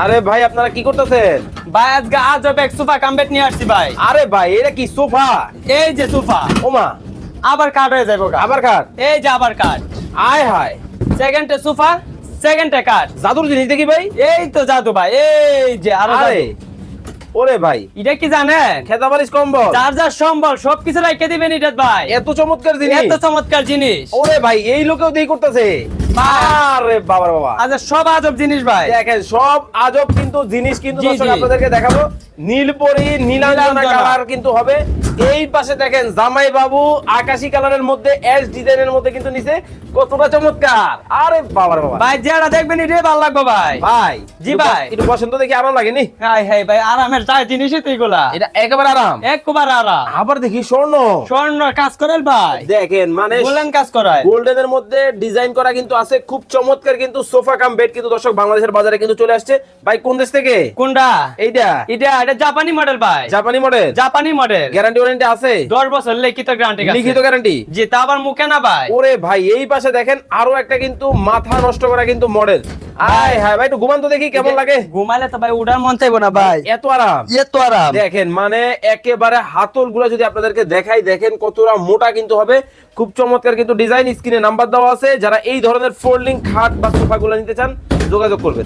আরে ভাই আপনারা কি করতেছেন? ভাই আজকে আজব এক সোফা কামবেট নিয়ে আসছি ভাই। আরে ভাই এটা কি সোফা? এই যে সোফা ওমা আবার কাট হয়ে যাবো গা। আবার কাট। এই যে আবার কাট। আয় হায় সেকেন্ডে সোফা, সেকেন্ডে কাট। জাদুর জিনিস দেখি ভাই। এই তো জাদু ভাই, এই যে আরো আরে জাদু। ওরে ভাই এটা কি জানেন? খেতাবারিশ কম্বল চার্জার সম্বল সবকিছু রাইখে দিবেন এটা ভাই। এত চমৎকার জিনিস। এত চমৎকার জিনিস। ওরে ভাই এই লোকেও দেই করতেছে। আরে বাবা বাবা আচ্ছা সব আজব জিনিস ভাই। দেখেন সব আজব কিন্তু জিনিস কিন্তু জি, দর্শক জি। আপনাদেরকে দেখাবো। নীলপরি নীলাঞ্জনা নীলাঞ্জনা। কালার কিন্তু হবে। এই পাশে দেখেন জামাই বাবু আকাশী কালারের মধ্যে এস ডিজাইনের মধ্যে কিন্তু নিচে কতটা চমৎকার। আরে বাবা রে বাবা ভাই যেটা দেখবেন এটাই ভালো লাগবে ভাই। ভাই জি ভাই। একটু পছন্দ দেখি আরাম লাগেনি? হাই হাই ভাই আরামের চাই জিনিসই তো এগুলা। এটা একেবারে আরাম। একবার আরাম। আবার দেখি স্বর্ণ। স্বর্ণ কাজ করেন ভাই। দেখেন মানে গোল্ডেন কাজ করায়। গোল্ডেনের মধ্যে ডিজাইন করা কিন্তু আছে। খুব চমৎকার কিন্তু সোফা কাম বেড কিন্তু দর্শক বাংলাদেশের বাজারে কিন্তু চলে আসছে। ভাই কোন দেশ থেকে? কোনটা? এইটা এটা জাপানি মডেল ভাই। জাপানি মডেল। জাপানি মডেল। গ্যারান্টি ওয়ারেন্টি আছে? 10 বছর লিখিত গ্যারান্টি আছে। লিখিত গ্যারান্টি। জি তা আবার মুখে না ভাই। ওরে ভাই এই পাশে দেখেন আরো একটা কিন্তু মাথা নষ্ট করা কিন্তু মডেল। আয় হায় ভাই একটু ঘুমান তো দেখি কেমন লাগে। ঘুমাইলে তো ভাই উড়ার মন চাইবো না ভাই। এত আরাম। এত আরাম। দেখেন মানে একেবারে হাতল গুলা যদি আপনাদেরকে দেখাই দেখেন কতটা মোটা কিন্তু হবে। খুব চমৎকার কিন্তু ডিজাইন। স্ক্রিনে নাম্বার দেওয়া আছে। যারা এই ধরনের ফোল্ডিং খাট বা সোফা গুলো নিতে চান যোগাযোগ করবেন।